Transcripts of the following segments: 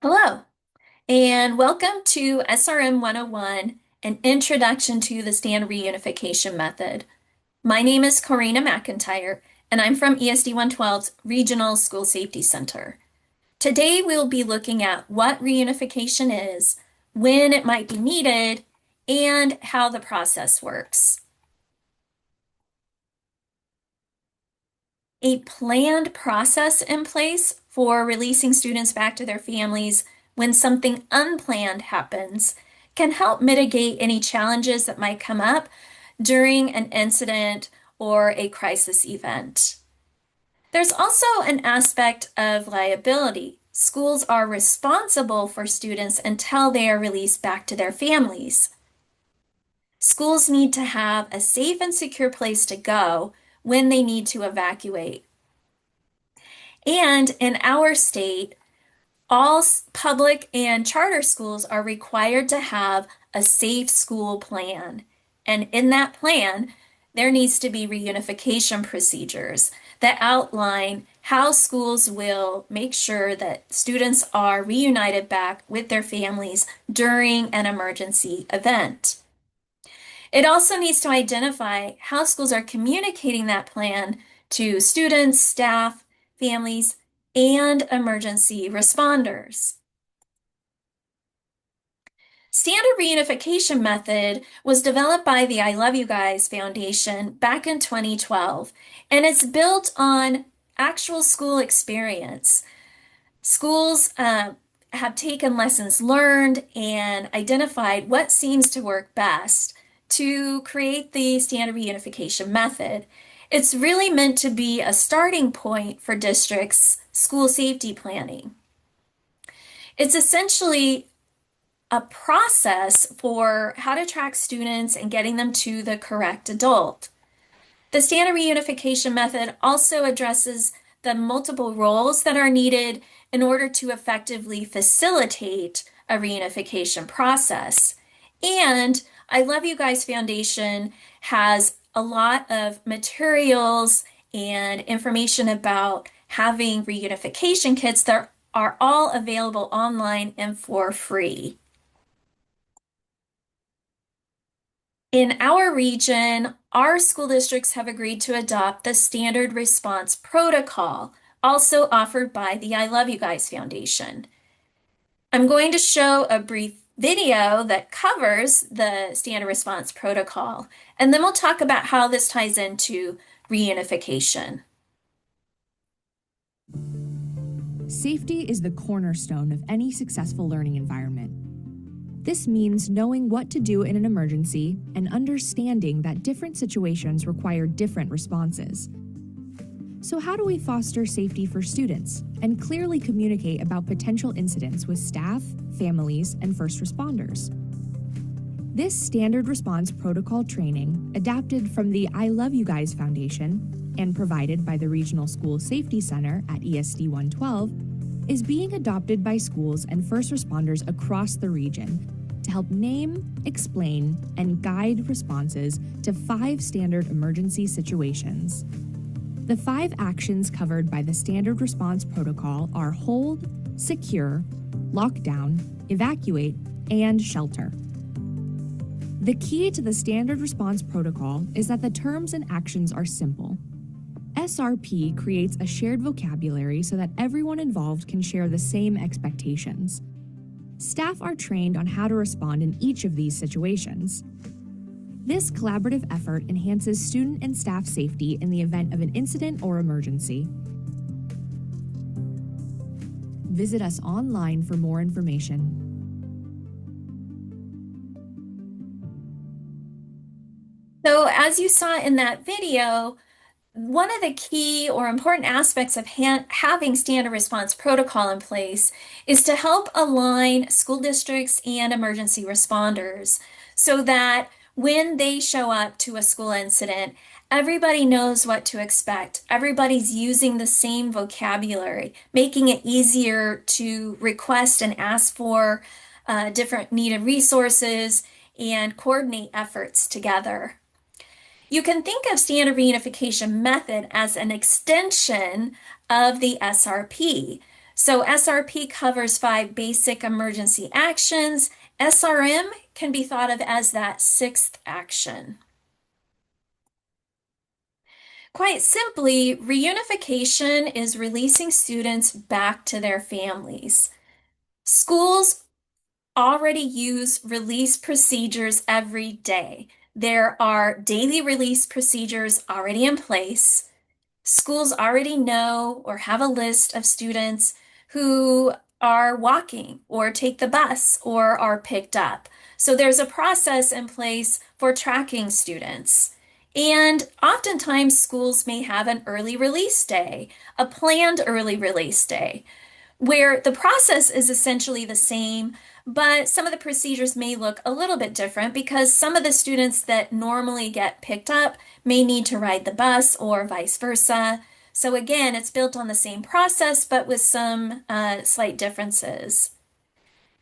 Hello, and welcome to SRM 101, an introduction to the standard reunification method. My name is Corina McIntyre, and I'm from ESD 112's Regional School Safety Center. Today, we'll be looking at what reunification is, when it might be needed, and how the process works. A planned process in place for releasing students back to their families when something unplanned happens can help mitigate any challenges that might come up during an incident or a crisis event. There's also an aspect of liability. Schools are responsible for students until they are released back to their families. Schools need to have a safe and secure place to go when they need to evacuate. And in our state, all public and charter schools are required to have a safe school plan. And in that plan, there needs to be reunification procedures that outline how schools will make sure that students are reunited back with their families during an emergency event. It also needs to identify how schools are communicating that plan to students, staff, families, and emergency responders. Standard reunification method was developed by the I Love You Guys Foundation back in 2012, and it's built on actual school experience. Schools have taken lessons learned and identified what seems to work best to create the standard reunification method. It's really meant to be a starting point for districts' school safety planning. It's essentially a process for how to track students and getting them to the correct adult. The standard reunification method also addresses the multiple roles that are needed in order to effectively facilitate a reunification process. And I Love You Guys Foundation has a lot of materials and information about having reunification kits that are all available online and for free. In our region, our school districts have agreed to adopt the Standard Response Protocol, also offered by the I Love You Guys Foundation. I'm going to show a brief video that covers the Standard Response Protocol, and then we'll talk about how this ties into reunification. Safety is the cornerstone of any successful learning environment. This means knowing what to do in an emergency and understanding that different situations require different responses. So how do we foster safety for students and clearly communicate about potential incidents with staff, families, and first responders? This standard response protocol training, adapted from the I Love You Guys Foundation and provided by the Regional School Safety Center at ESD 112, is being adopted by schools and first responders across the region to help name, explain, and guide responses to 5 standard emergency situations. The 5 actions covered by the Standard Response Protocol are hold, secure, lockdown, evacuate, and shelter. The key to the Standard Response Protocol is that the terms and actions are simple. SRP creates a shared vocabulary so that everyone involved can share the same expectations. Staff are trained on how to respond in each of these situations. This collaborative effort enhances student and staff safety in the event of an incident or emergency. Visit us online for more information. So as you saw in that video, one of the key or important aspects of having standard response protocol in place is to help align school districts and emergency responders so that when they show up to a school incident, everybody knows what to expect. Everybody's using the same vocabulary, making it easier to request and ask for different needed resources and coordinate efforts together. You can think of standard reunification method as an extension of the SRP. So SRP covers five basic emergency actions. SRM can be thought of as that sixth action. Quite simply, reunification is releasing students back to their families. Schools already use release procedures every day. There are daily release procedures already in place. Schools already know or have a list of students who are walking or take the bus or are picked up. So there's a process in place for tracking students. And oftentimes schools may have an early release day, a planned early release day where the process is essentially the same, but some of the procedures may look a little bit different because some of the students that normally get picked up may need to ride the bus or vice versa. So again, it's built on the same process, but with some slight differences.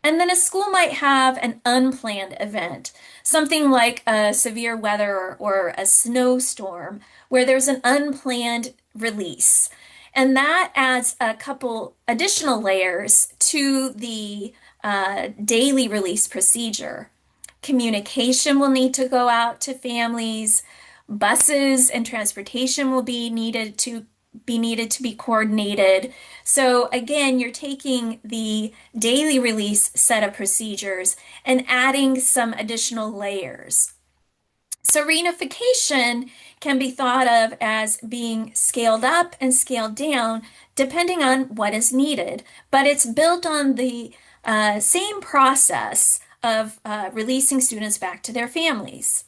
And then a school might have an unplanned event, something like a severe weather or a snowstorm, where there's an unplanned release. And that adds a couple additional layers to the daily release procedure. Communication will need to go out to families. Buses and transportation will be coordinated. So again, you're taking the daily release set of procedures and adding some additional layers. So reunification can be thought of as being scaled up and scaled down depending on what is needed, but it's built on the same process of releasing students back to their families.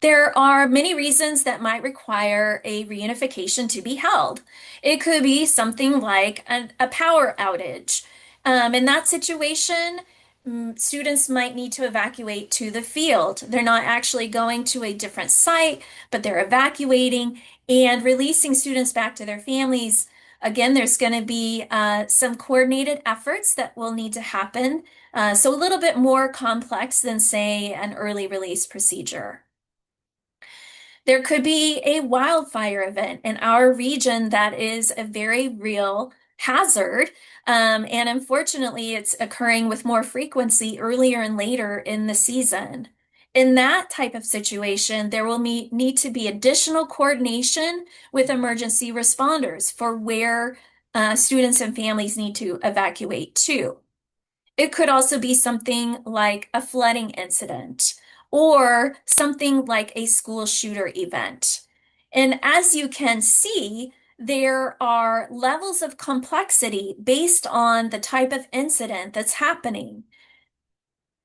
There are many reasons that might require a reunification to be held. It could be something like a power outage. In that situation, students might need to evacuate to the field. They're not actually going to a different site, but they're evacuating and releasing students back to their families. Again, there's going to be some coordinated efforts that will need to happen. So a little bit more complex than, say, an early release procedure. There could be a wildfire event in our region that is a very real hazard. And unfortunately, it's occurring with more frequency earlier and later in the season. In that type of situation, there will need to be additional coordination with emergency responders for where students and families need to evacuate to. It could also be something like a flooding incident or something like a school shooter event. And as you can see, there are levels of complexity based on the type of incident that's happening.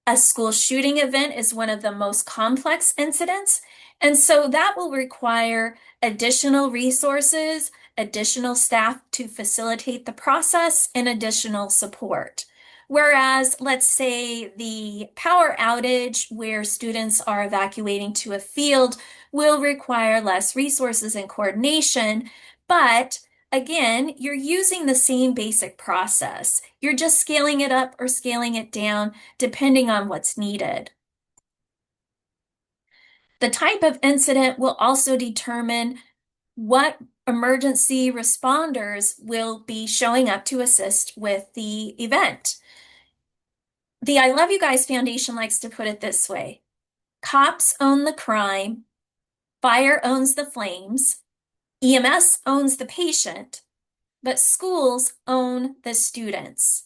A school shooting event is one of the most complex incidents, and so that will require additional resources, additional staff to facilitate the process, and additional support. Whereas, let's say the power outage where students are evacuating to a field will require less resources and coordination, but again, you're using the same basic process. You're just scaling it up or scaling it down depending on what's needed. The type of incident will also determine what emergency responders will be showing up to assist with the event. The I Love You Guys Foundation likes to put it this way: cops own the crime, fire owns the flames, EMS owns the patient, but schools own the students.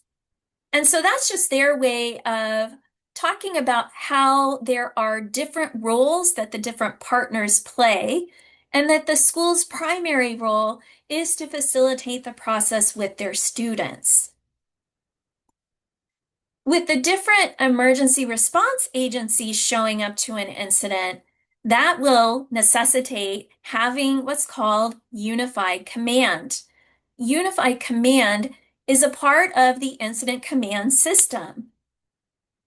And so that's just their way of talking about how there are different roles that the different partners play, and that the school's primary role is to facilitate the process with their students. With the different emergency response agencies showing up to an incident, that will necessitate having what's called unified command. Unified command is a part of the incident command system.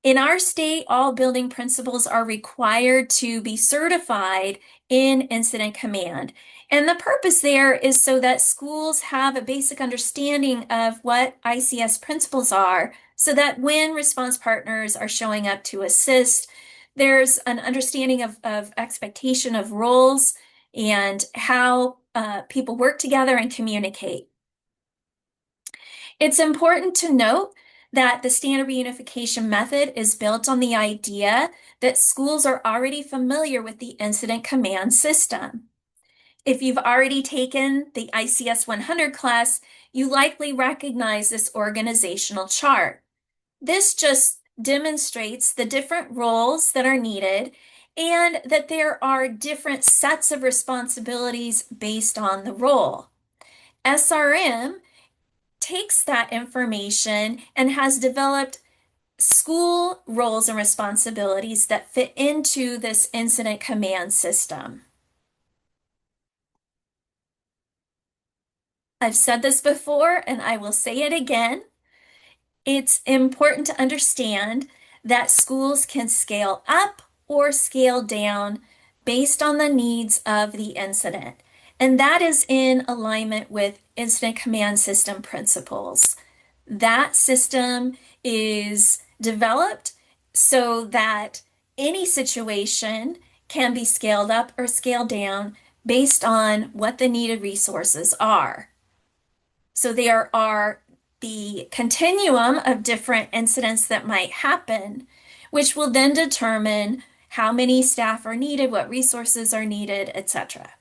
In our state, all building principals are required to be certified in incident command. And the purpose there is so that schools have a basic understanding of what ICS principles are, so that when response partners are showing up to assist, there's an understanding of expectation of roles and how people work together and communicate. It's important to note that the standard reunification method is built on the idea that schools are already familiar with the incident command system. If you've already taken the ICS 100 class, you likely recognize this organizational chart. This just demonstrates the different roles that are needed and that there are different sets of responsibilities based on the role. SRM takes that information and has developed school roles and responsibilities that fit into this incident command system. I've said this before and I will say it again. It's important to understand that schools can scale up or scale down based on the needs of the incident. And that is in alignment with incident command system principles. That system is developed so that any situation can be scaled up or scaled down based on what the needed resources are. So there are the continuum of different incidents that might happen, which will then determine how many staff are needed, what resources are needed, etc.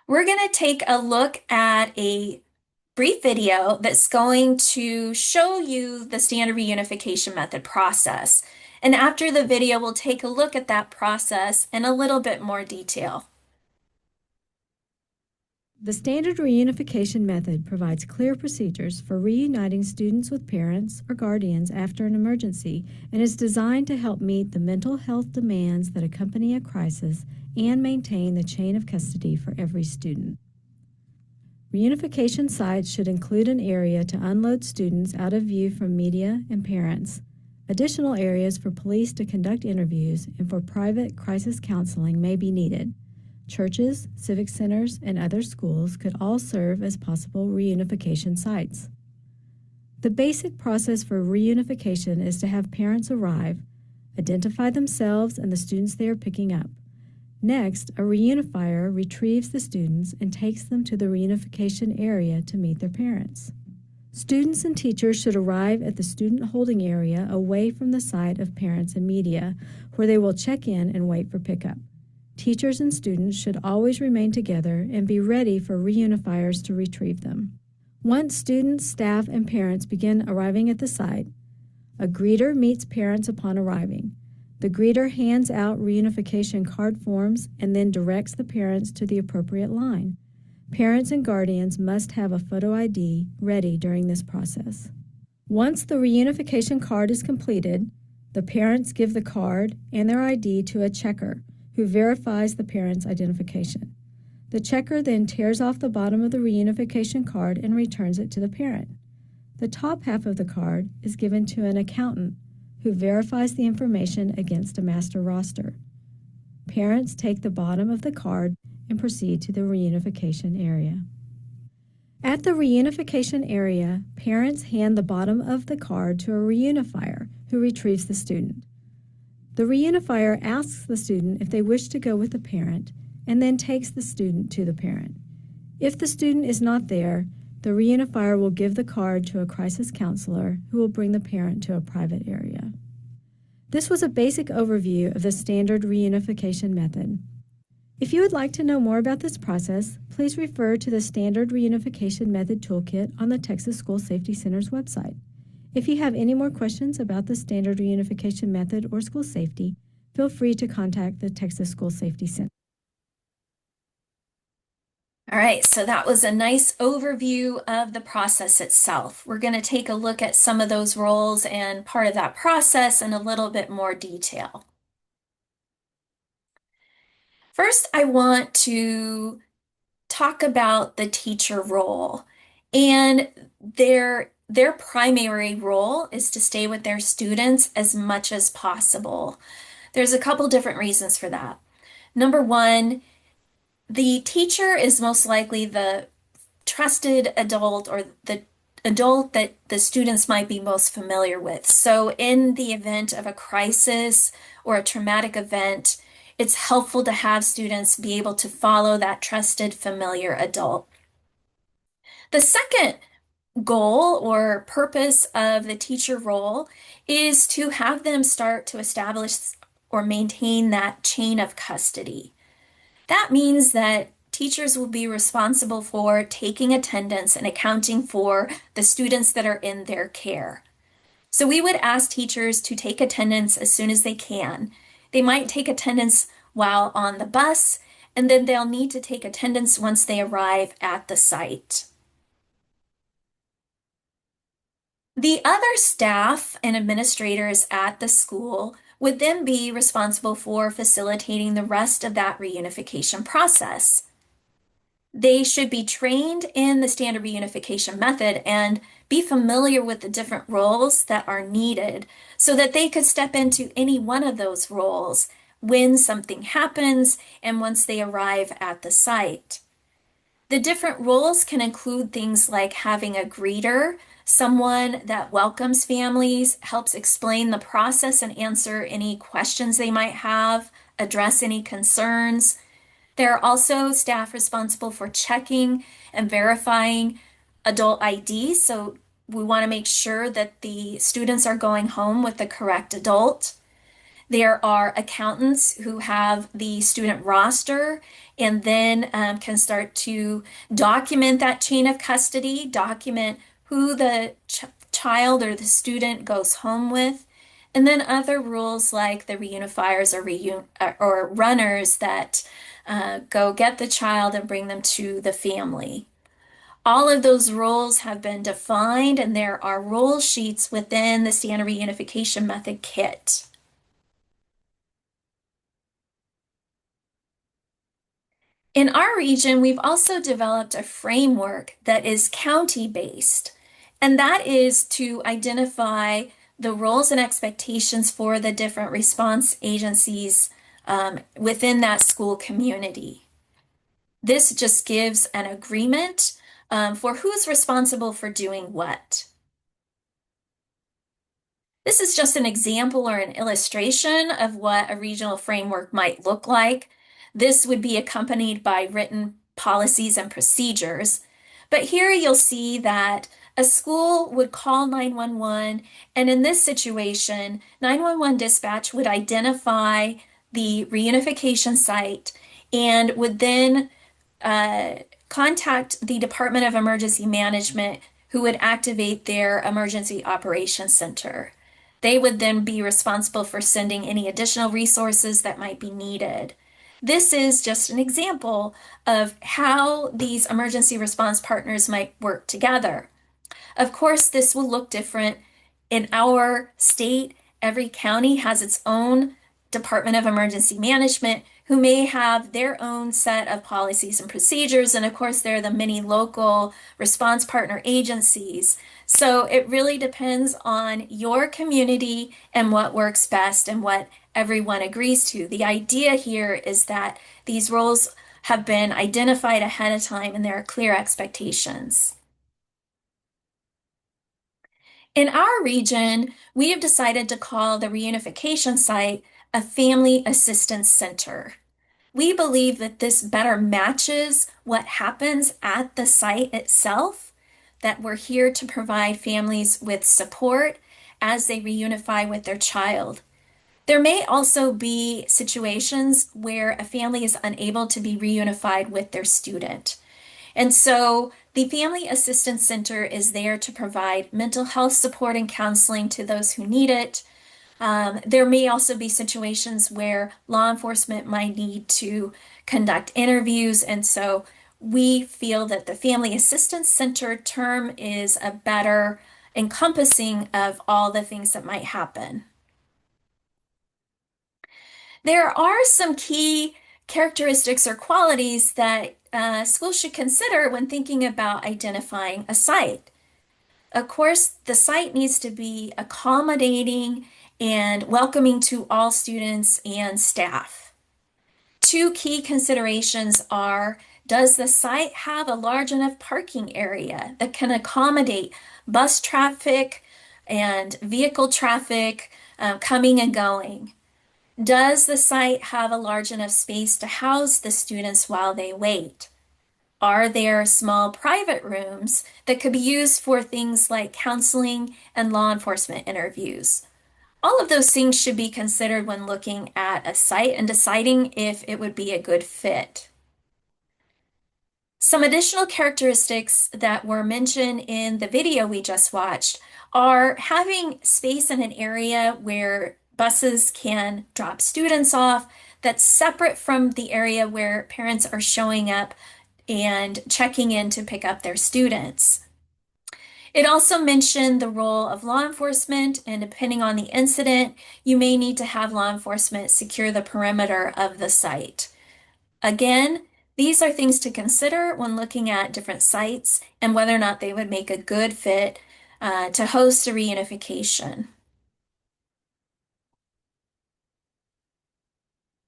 We're going to take a look at a brief video that's going to show you the standard reunification method process. And after the video, we'll take a look at that process in a little bit more detail. The standard reunification method provides clear procedures for reuniting students with parents or guardians after an emergency and is designed to help meet the mental health demands that accompany a crisis and maintain the chain of custody for every student. Reunification sites should include an area to unload students out of view from media and parents, additional areas for police to conduct interviews, and for private crisis counseling may be needed. Churches, civic centers, and other schools could all serve as possible reunification sites. The basic process for reunification is to have parents arrive, identify themselves and the students they are picking up. Next, a reunifier retrieves the students and takes them to the reunification area to meet their parents. Students and teachers should arrive at the student holding area away from the sight of parents and media, where they will check in and wait for pickup. Teachers and students should always remain together and be ready for reunifiers to retrieve them. Once students, staff, and parents begin arriving at the site, a greeter meets parents upon arriving. The greeter hands out reunification card forms and then directs the parents to the appropriate line. Parents and guardians must have a photo ID ready during this process. Once the reunification card is completed, the parents give the card and their ID to a checker who verifies the parent's identification. The checker then tears off the bottom of the reunification card and returns it to the parent. The top half of the card is given to an accountant who verifies the information against a master roster. Parents take the bottom of the card and proceed to the reunification area. At the reunification area, parents hand the bottom of the card to a reunifier who retrieves the student. The reunifier asks the student if they wish to go with the parent and then takes the student to the parent. If the student is not there, the reunifier will give the card to a crisis counselor who will bring the parent to a private area. This was a basic overview of the standard reunification method. If you would like to know more about this process, please refer to the Standard Reunification Method Toolkit on the Texas School Safety Center's website. If you have any more questions about the Standard Reunification Method or school safety, feel free to contact the Texas School Safety Center. All right, so that was a nice overview of the process itself. We're going to take a look at some of those roles and part of that process in a little bit more detail. First, I want to talk about the teacher role, and their primary role is to stay with their students as much as possible. There's a couple different reasons for that. Number one, the teacher is most likely the trusted adult or the adult that the students might be most familiar with. So in the event of a crisis or a traumatic event, it's helpful to have students be able to follow that trusted, familiar adult. The second goal or purpose of the teacher role is to have them start to establish or maintain that chain of custody. That means that teachers will be responsible for taking attendance and accounting for the students that are in their care. So we would ask teachers to take attendance as soon as they can. They might take attendance while on the bus, and then they'll need to take attendance once they arrive at the site. The other staff and administrators at the school would then be responsible for facilitating the rest of that reunification process. They should be trained in the standard reunification method and be familiar with the different roles that are needed so that they could step into any one of those roles when something happens and once they arrive at the site. The different roles can include things like having a greeter, someone that welcomes families, helps explain the process and answer any questions they might have, address any concerns. There are also staff responsible for checking and verifying adult ID. So we want to make sure that the students are going home with the correct adult. There are accountants who have the student roster and then can start to document that chain of custody, document who the child or the student goes home with, and then other rules like the reunifiers or runners that go get the child and bring them to the family. All of those roles have been defined, and there are role sheets within the standard reunification method kit. In our region, we've also developed a framework that is county-based, and that is to identify the roles and expectations for the different response agencies within that school community. This just gives an agreement for who's responsible for doing what. This is just an example or an illustration of what a regional framework might look like. This would be accompanied by written policies and procedures. But here you'll see that a school would call 911, and in this situation, 911 dispatch would identify the reunification site and would then contact the Department of Emergency Management, who would activate their Emergency Operations Center. They would then be responsible for sending any additional resources that might be needed. This is just an example of how these emergency response partners might work together. Of course, this will look different in our state. Every county has its own Department of Emergency Management who may have their own set of policies and procedures. And of course, there are the many local response partner agencies. So it really depends on your community and what works best and what everyone agrees to. The idea here is that these roles have been identified ahead of time and there are clear expectations. In our region, we have decided to call the reunification site a family assistance center. We believe that this better matches what happens at the site itself, that we're here to provide families with support as they reunify with their child. There may also be situations where a family is unable to be reunified with their student. And so the Family Assistance Center is there to provide mental health support and counseling to those who need it. There may also be situations where law enforcement might need to conduct interviews, and so we feel that the Family Assistance Center term is a better encompassing of all the things that might happen. There are some key characteristics or qualities that schools should consider when thinking about identifying a site. Of course, the site needs to be accommodating and welcoming to all students and staff. Two key considerations are, does the site have a large enough parking area that can accommodate bus traffic and vehicle traffic coming and going? Does the site have a large enough space to house the students while they wait? Are there small private rooms that could be used for things like counseling and law enforcement interviews? All of those things should be considered when looking at a site and deciding if it would be a good fit. Some additional characteristics that were mentioned in the video we just watched are having space in an area where buses can drop students off that's separate from the area where parents are showing up and checking in to pick up their students. It also mentioned the role of law enforcement, and depending on the incident, you may need to have law enforcement secure the perimeter of the site. Again, these are things to consider when looking at different sites and whether or not they would make a good fit to host a reunification.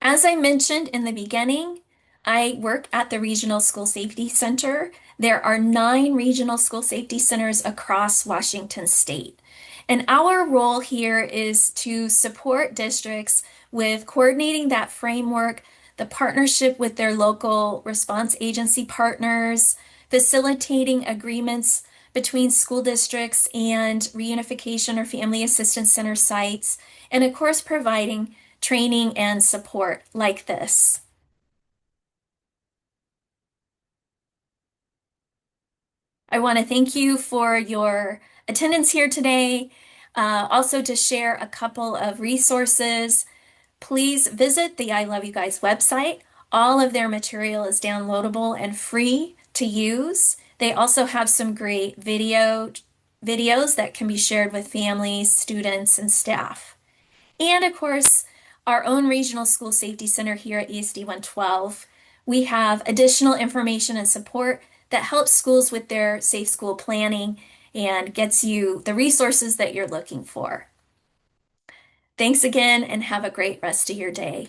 As I mentioned in the beginning, I work at the Regional School Safety Center. There are 9 regional school safety centers across Washington state. And our role here is to support districts with coordinating that framework, the partnership with their local response agency partners, facilitating agreements between school districts and reunification or family assistance center sites, and of course, providing training and support like this. I want to thank you for your attendance here today. Also, to share a couple of resources, please visit the I Love You Guys website. All of their material is downloadable and free to use. They also have some great videos that can be shared with families, students, and staff. And of course, our own Regional School Safety Center here at ESD 112. We have additional information and support that helps schools with their safe school planning and gets you the resources that you're looking for. Thanks again and have a great rest of your day.